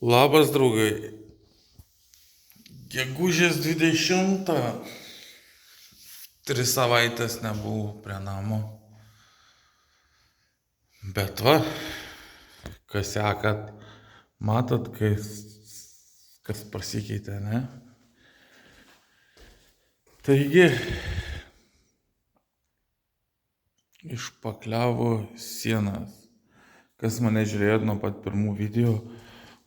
Labas, draugai. Gegužės 20. 3 savaitės nebuvau prie namo. Bet va, kas sekat, matot, kas pasikeitė, ne? Taigi, išpakliavo sienas. Kas mane žiūrėjo nuo pat pirmų video,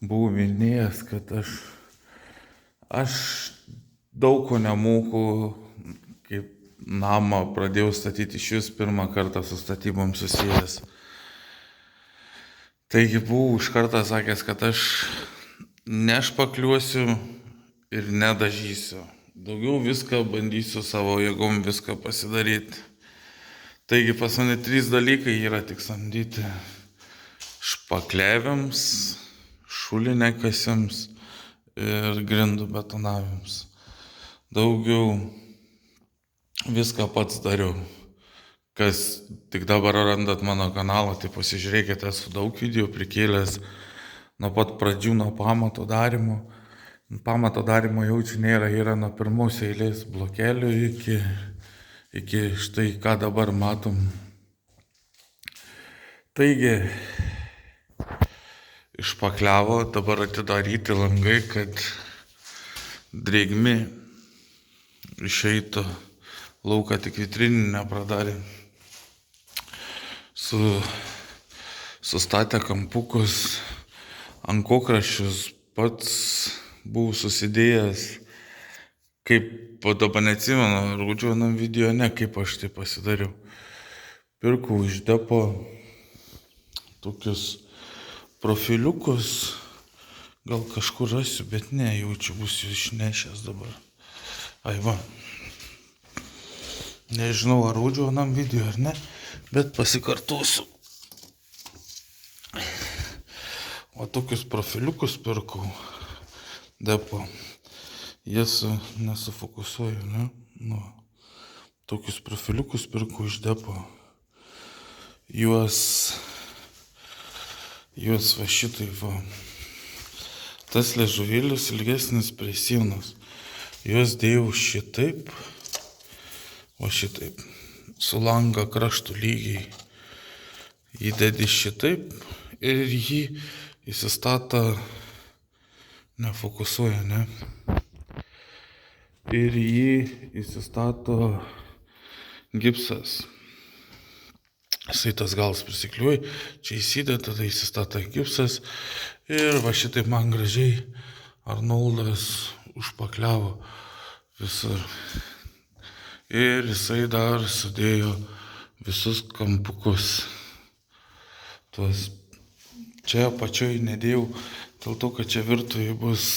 buvau minėjęs, kad aš daug ko nemoku, kaip namą pradėjau statyti iš vis pirmą kartą su statybom susijęs. Taigi buvau iš karto sakęs, kad aš nešpakliuosiu ir nedažysiu. Daugiau viską bandysiu savo jėgom viską pasidaryti. Taigi pas mane 3 dalykai yra tik samdyti: špakliaviams, šulinėkasiams ir grindų betonavimams. Daugiau viską pats dariau. Kas tik dabar randat mano kanalą, tai pasižiūrėkite, esu daug video prikėlęs nuo pat pradžių, nuo pamato darimo. Pamato darimo jaučiu yra nuo pirmos eilės blokelių iki štai ką dabar matom. Taigi, išpakliavo, dabar atidaryti langai, kad drėgmi išeitų lauką, tik vitrinį nepradarė. Sustatė kampukus, ant kokraščius, pats buvau susidėjęs, kaip dabar neatsimenu, rodžiau vienam video, kaip aš tai pasidariau. Pirkau iš depo tokius profiliukus, gal kažkur rasiu, bet ne, jaučiu, būsiu išnešęs dabar. Ai va, nežinau, ar rodžiau vienam video ar ne, bet pasikartosiu. O tokius profiliukus pirkau depo. Jas nesufokusuoju, ne? Nu, tokius profiliukus pirkau iš depo. Juos va šitai va. Tas liežuvėlis ilgesnis prie sienos. Juos dėjau šitaip, o šitaip. Su langa kraštų lygiai. Įdedi šitaip ir jį įsistato, nefokusuoja, ne? Ir jį įsistato gipsas. Jisai tas galas prisikliuoja, čia įsideda, tada įsistato gipsas ir va šitaip man gražiai Arnoldas užpakliavo visur. Ir jisai dar sudėjo visus kampukus. Tuos čia apačioj nedėjau, dėl to, kad čia virtuvėje bus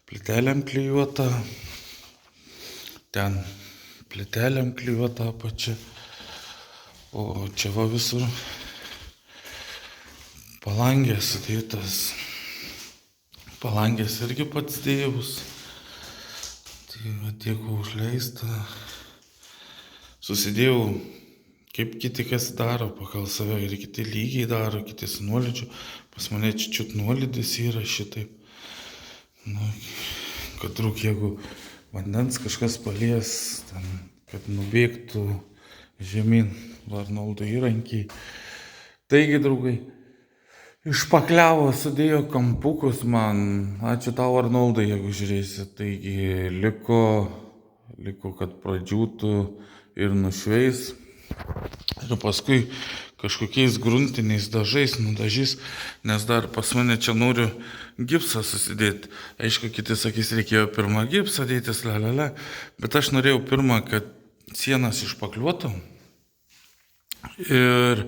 plytelėm klijuota, ten plytelėm klijuota apačia, o čia va visur palangės sudėtas. Palangės irgi pats dėjus. Tai va tiek užleista. Susidėjau, kaip kiti kas daro pagal save, ir kiti lygiai daro, kiti su nuolydžiu. Pas mane čiut nuolydis yra šitaip. Nu, kad trūk, jeigu vandens kažkas palies, ten, kad nubėgtų žemyn Arnoldo įrankiai. Taigi, draugai, išpakliavo, sudėjo kampukus man. Ačiū tau, Arnoldai, jeigu žiūrėsi. Taigi, liko, kad pradžiūtų ir nušveis. Ir paskui kažkokiais gruntiniais dažais nudažys, nes dar pas mane čia noriu gipsą susidėti. Aišku, kiti sakys, reikėjo pirmą gipsą dėtis, bet aš norėjau pirmą, kad sienas išpakliuotų. Ir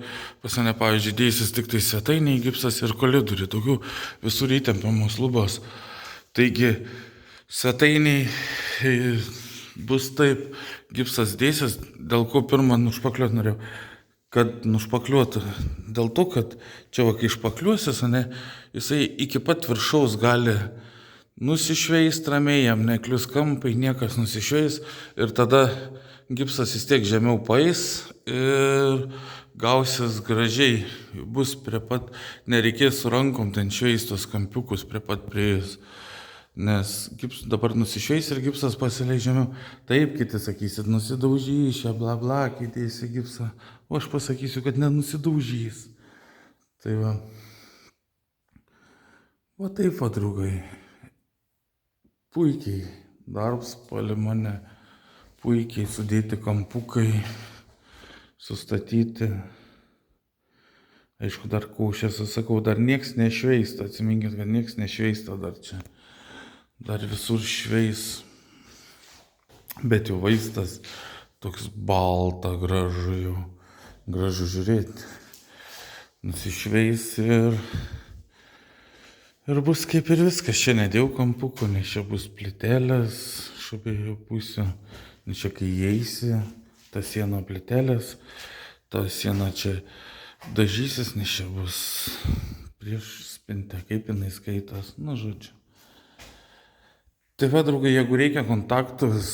pas mane, pavyzdžiui, dėsis tik tai svetainiai gipsas ir koridoriai, daugiau visur įtempiamos lubos. Taigi, svetainiai bus taip, gipsas dėsis, dėl ko pirmą nušpakliuoti norėjau. Kad nušpakliuotų, dėl to, kad čia va, kai išpakliuosis, jisai iki pat viršaus gali nusišveist ramiai, jam neklius kampai, niekas nusišveis ir tada gipsas vis tiek žemiau paeis ir gausis gražiai, bus prie pat, nereikės su rankom ten šveist tos kampiukus prie pat prieėjus. Nes dabar nusišveis ir gipsas pasileis žemiau. Taip, kiti sakysit, nusidaužys, čia bla bla, kiti į gipsą. O aš pasakysiu, kad nenusidaužys. Tai va. O taip, va, draugai. Puikiai darbas palė mane. Puikiai sudėti kampukai, sustatyti. Aišku, dar kaušęs, sakau, dar nieks nešveista. Atsiminkit, kad nieks nešveista dar čia. Dar visur šveis. Bet jau vaizdas toks balta, gražu jau. Gražu žiūrėti. Nusišveis ir bus kaip ir viskas. Čia nedėjau kampukų, nes čia bus plytelės iš abiejų pusių. Nes čia kai įeisi, ta siena plytelės, ta siena čia dažysis, nes čia bus prieš spintę, kaip jinai skaitas, nu žodžiu. Tai va, draugai, jeigu reikia kontaktus,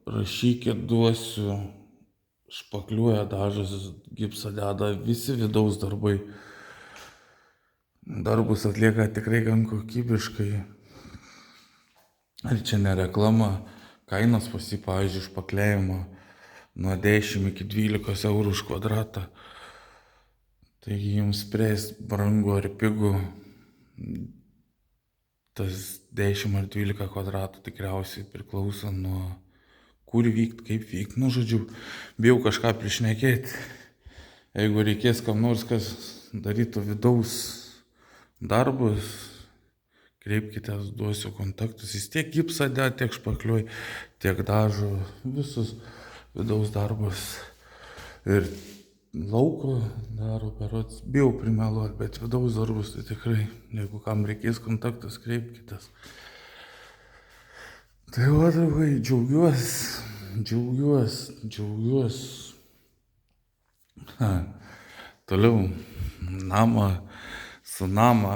rašykit, duosiu, špakliuoja, dažas, gipsą deda, visi vidaus darbai. Darbus atlieka tikrai gan kokybiškai. Ar čia ne reklama, kainos pas jį, pavyzdžiui, špakliavimo nuo 10 iki 12 eurų už kvadratą. Taigi jums spręs brangu ar pigu, tas 10 ar 12 kvadratų tikriausiai priklauso nuo kur vykt, kaip vykt. Nu, žodžiu, bijau kažką prišnekėti. Jeigu reikės kam nors, kas darytų vidaus darbus, kreipkitės, duosiu kontaktus. Jis tiek gipsą deda, tiek špakliuoja, tiek dažo, visus vidaus darbus. Ir lauko daro berods, bijau primeluoti, bet vidaus darbus tai tikrai, jeigu kam reikės kontaktas, kreipkitės. Tai va, draugai, džiaugiuos. Toliau, su namo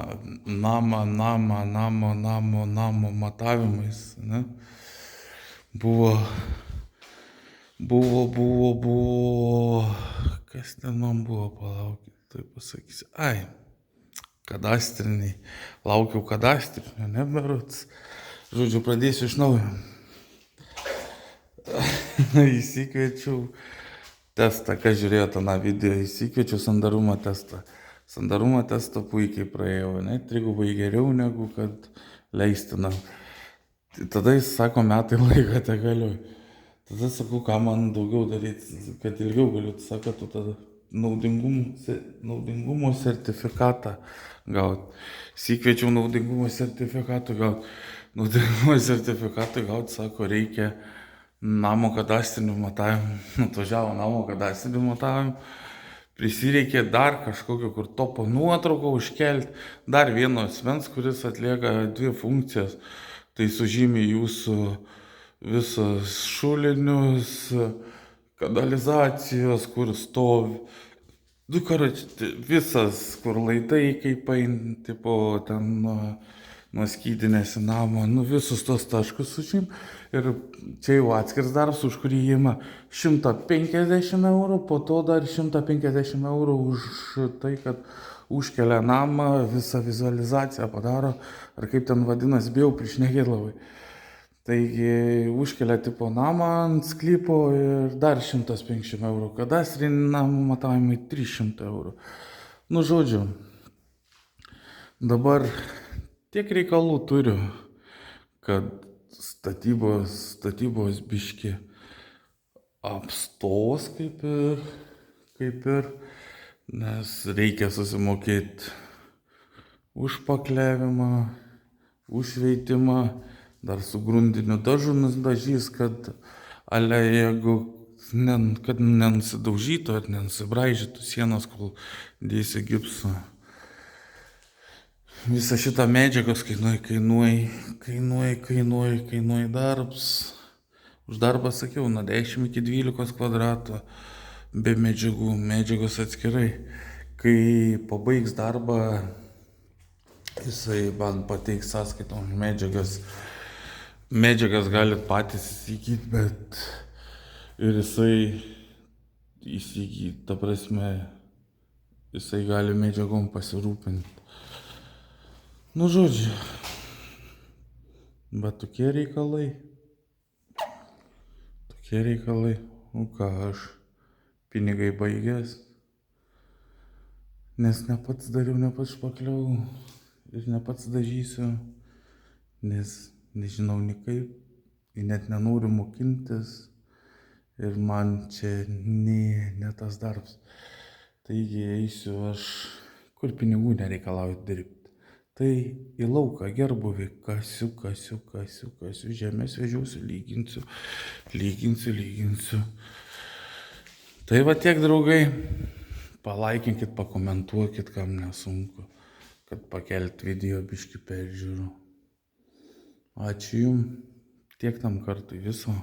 matavimais, ne? Buvo, kas ten man buvo, palaukit, tai pasakysiu, kadastriniai, laukiau kadastrinio, neberods, žodžiu, pradėsiu iš naujo. Įsikviečiau testą, kas žiūrėjo tą video, įsikviečiau sandarumo testą. Sandarumo testą puikiai praėjau, ne, 3 geriau negu kad leistina. Tada jis sako, metai laiką te galiu. Tada sakau, ką man daugiau daryti, kad ilgiau galiu. Sako, tu tada naudingumo sertifikatą gauti. Įsikviečiau naudingumo sertifikatą gauti. Naudingumo sertifikatą gauti, sako, reikia namo kadastrinių matavimų. Atvažiavo namo kadastrinių matavimų. Prisireikė dar kažkokio, kur topo nuotrauką užkelti, dar vieno asmens, kuris atlieka 2 funkcijas. Tai sužymė jūsų visos šulinius, kanalizacijos, kur stovi. Visas, kur laidai, kaip eina, tipo, ten nuo skydinės į namą, visus tos taškus sužymė. Ir čia jau atskirs darbas, už kurį įima 150 eurų, po to dar 150 eurų už tai, kad užkelia namą, visą vizualizaciją padaro, ar kaip ten vadinasi, bijau prišnekėti labai. Taigi užkelia tipo namą ant sklypo ir dar 150 eurų, kadastriniai namų matavimai 300 eurų. Nu, žodžiu, dabar tiek reikalų turiu, kad statybos biški apstos kaip ir, nes reikia susimokėti už špakliavimą, už šveitimą, dar su grundiniu dažu nudažys, kad jeigu kad nenusidaužytų ar nenusibraižytų sienos, kol dėsi gipsą. Visa šita medžiagos kainuoja darbs. Už darbą sakiau, nuo 10 iki 12 kvadratų, be medžiagos atskirai. Kai pabaigs darbą Jisai man pateiks sąskaitą už medžiagas. Medžiagas galit patys įsigyti, bet ir jisai įsigyti, ta prasme, jisai gali medžiagom pasirūpinti. Nu, žodžiu, bet tokie reikalai. Nu ką, aš pinigai baigęs, nes ne pats dariau, ne pats špakliau ir ne pats dažysiu, nes nežinau nei kaip, ir net nenoriu mokintis ir man čia ne tas darbas. Taigi eisiu aš, kur pinigų nereikalauju dirbti. Tai į lauką gerbuvį kasiu, žemės vežiausi, lyginsiu. Tai va tiek, draugai, palaikinkit, pakomentuokit, kam nesunku, kad pakelt video biškį peržiūrų. Ačiū jums, tiek tam kartui viso.